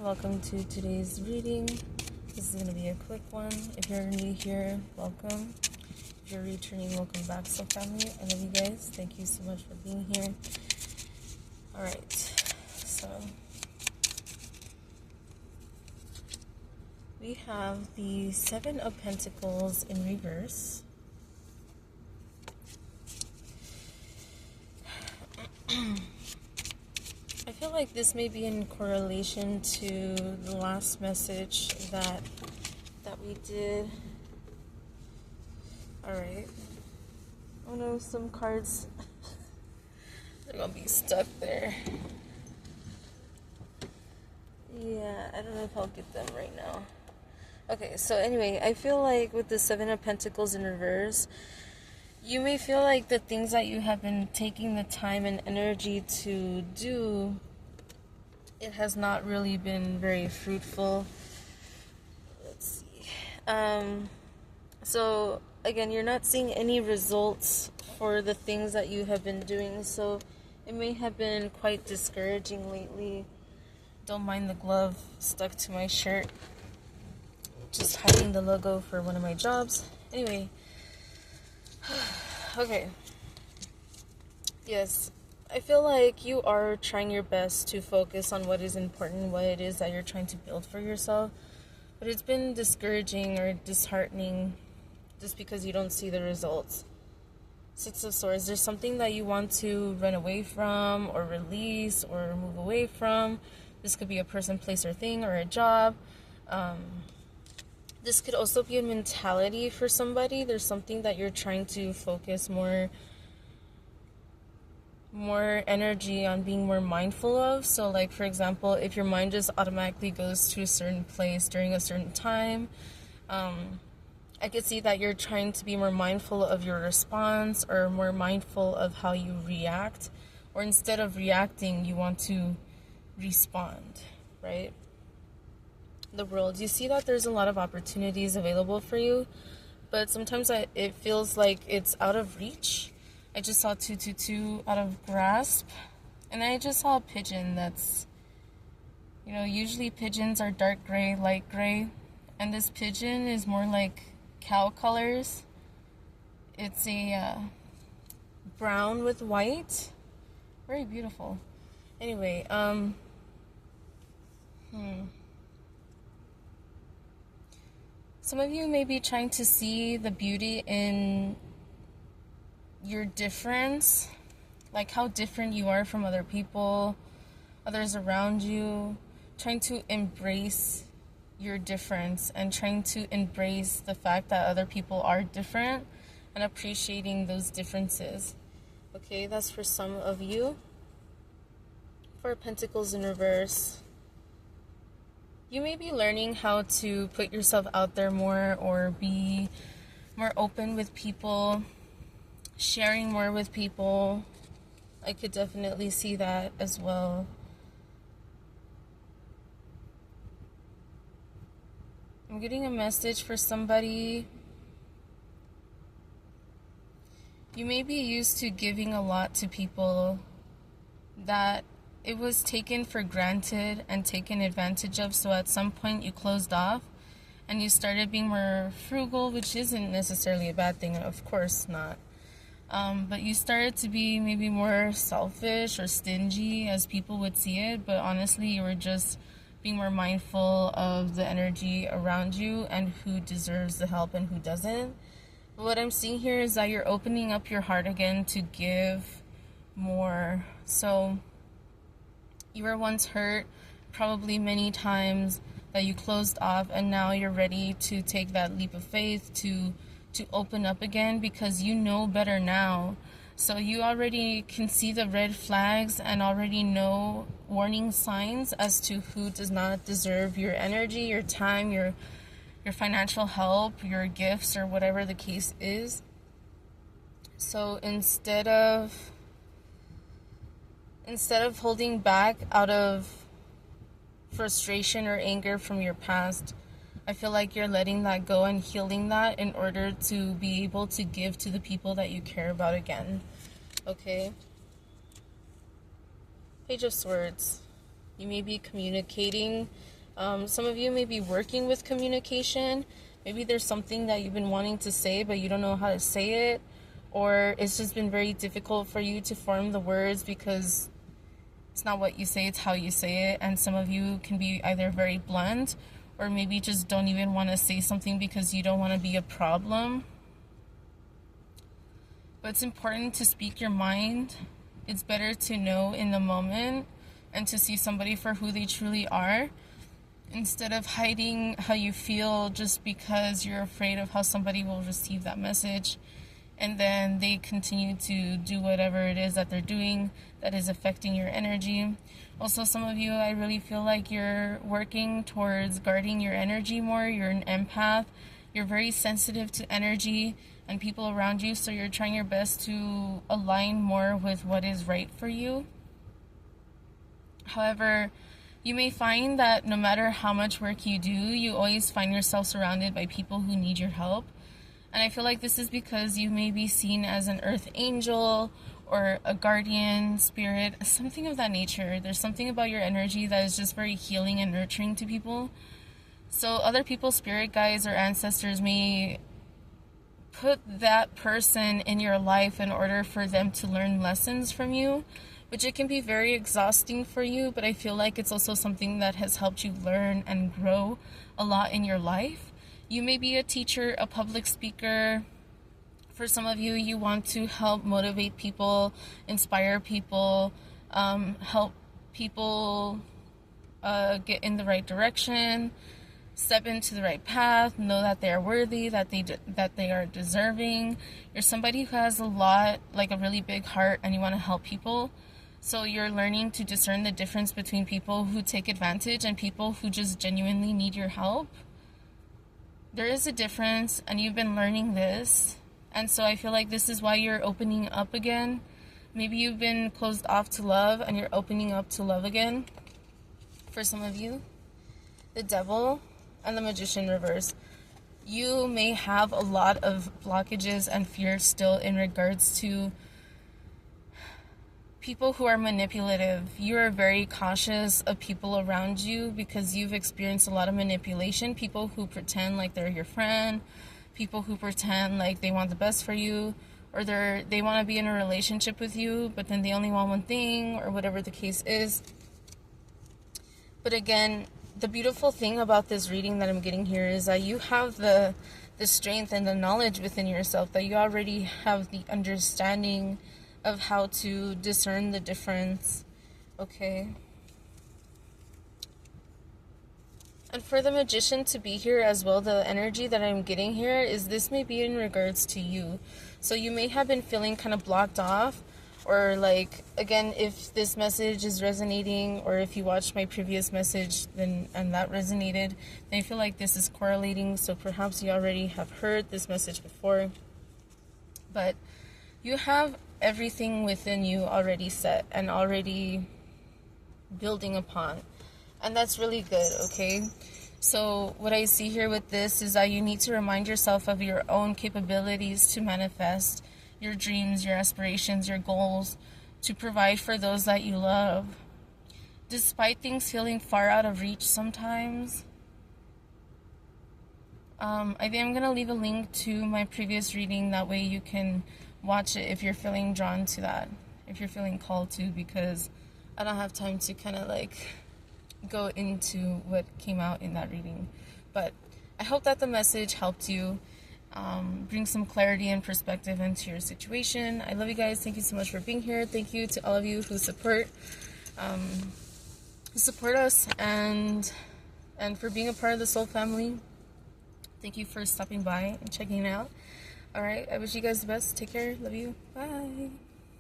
welcome to today's reading. This is going to be a quick one. If you're new here, welcome. If you're returning, welcome back, soul family. I love you guys. Thank you so much for being here. Alright, so we have the Seven of Pentacles in reverse. I feel like this may be in correlation to the last message that we did. Alright. Oh no, some cards they're gonna be stuck there. Yeah, I don't know if I'll get them right now. Okay, so anyway, I feel like with the Seven of Pentacles in reverse, you may feel like the things that you have been taking the time and energy to do, it has not really been very fruitful. Let's see. So again, you're not seeing any results for the things that you have been doing, so it may have been quite discouraging lately. Don't mind the glove stuck to my shirt. Just hiding the logo for one of my jobs. Anyway. Okay. Yes, I feel like you are trying your best to focus on what is important, what it is that you're trying to build for yourself. But it's been discouraging or disheartening just because you don't see the results. Six of Swords, there's something that you want to run away from or release or move away from. This could be a person, place, or thing, or a job. This could also be a mentality for somebody. There's something that you're trying to focus more energy on, being more mindful of. So like, for example, if your mind just automatically goes to a certain place during a certain time, I could see that you're trying to be more mindful of your response or more mindful of how you react, or instead of reacting, you want to respond, right? The World, you see that there's a lot of opportunities available for you, but sometimes it feels like it's out of reach. I just saw 222 out of grasp, and I just saw a pigeon that's, usually pigeons are dark gray, light gray, and this pigeon is more like cow colors. It's a brown with white, very beautiful. Anyway, some of you may be trying to see the beauty in your difference, like how different you are from other people, others around you, trying to embrace your difference and trying to embrace the fact that other people are different and appreciating those differences. Okay, that's for some of you. For Pentacles in reverse, you may be learning how to put yourself out there more, or be more open with people, sharing more with people. I could definitely see that as well. I'm getting a message for somebody. You may be used to giving a lot to people that it was taken for granted and taken advantage of, so at some point you closed off and you started being more frugal, which isn't necessarily a bad thing, of course not. But you started to be maybe more selfish or stingy, as people would see it, but honestly you were just being more mindful of the energy around you and who deserves the help and who doesn't. But what I'm seeing here is that you're opening up your heart again to give more. So you were once hurt, probably many times, that you closed off, and now you're ready to take that leap of faith to open up again, because you know better now. So you already can see the red flags and already know warning signs as to who does not deserve your energy, your time, your financial help, your gifts, or whatever the case is. So instead of holding back out of frustration or anger from your past, I feel like you're letting that go and healing that in order to be able to give to the people that you care about again. Okay? Page of Swords. You may be communicating Some of you may be working with communication. Maybe there's something that you've been wanting to say, but you don't know how to say it. Or it's just been very difficult for you to form the words because it's not what you say, it's how you say it. And some of you can be either very blunt or maybe just don't even want to say something because you don't want to be a problem. But it's important to speak your mind. It's better to know in the moment and to see somebody for who they truly are instead of hiding how you feel just because you're afraid of how somebody will receive that message. And then they continue to do whatever it is that they're doing that is affecting your energy. Also, some of you, I really feel like you're working towards guarding your energy more. You're an empath. You're very sensitive to energy and people around you, so you're trying your best to align more with what is right for you. However, you may find that no matter how much work you do, you always find yourself surrounded by people who need your help. And I feel like this is because you may be seen as an earth angel or a guardian spirit, something of that nature. There's something about your energy that is just very healing and nurturing to people. So other people's spirit guides or ancestors may put that person in your life in order for them to learn lessons from you, which it can be very exhausting for you, but I feel like it's also something that has helped you learn and grow a lot in your life. You may be a teacher, a public speaker. For some of you, you want to help motivate people, inspire people, help people get in the right direction, step into the right path, know that they are worthy, that they are deserving. You're somebody who has a lot, like a really big heart, and you want to help people. So you're learning to discern the difference between people who take advantage and people who just genuinely need your help. There is a difference, and you've been learning this. And so I feel like this is why you're opening up again. Maybe you've been closed off to love, and you're opening up to love again. For some of you, the devil and the magician reverse. You may have a lot of blockages and fears still in regards to people who are manipulative. You are very cautious of people around you because you've experienced a lot of manipulation. People who pretend like they're your friend, people who pretend like they want the best for you, or they want to be in a relationship with you, but then they only want one thing, or whatever the case is. But again, the beautiful thing about this reading that I'm getting here is that you have the strength and the knowledge within yourself, that you already have the understanding of how to discern the difference. Okay. And for the magician to be here as well, the energy that I'm getting here is this may be in regards to you. So you may have been feeling kind of blocked off, or like, again, if this message is resonating, or if you watched my previous message and that resonated, then I feel like this is correlating. So perhaps you already have heard this message before. But you have everything within you already set and already building upon, and that's really good. Okay, so what I see here with this is that you need to remind yourself of your own capabilities to manifest your dreams, your aspirations, your goals, to provide for those that you love, despite things feeling far out of reach sometimes. I think I'm gonna leave a link to my previous reading, that way you can watch it if you're feeling drawn to that, if you're feeling called to, because I don't have time to kind of like go into what came out in that reading. But I hope that the message helped you bring some clarity and perspective into your situation. I love you guys. Thank you so much for being here. Thank you to all of you who support us and for being a part of the soul family. Thank you for stopping by and checking it out. All right, I wish you guys the best. Take care. Love you. Bye.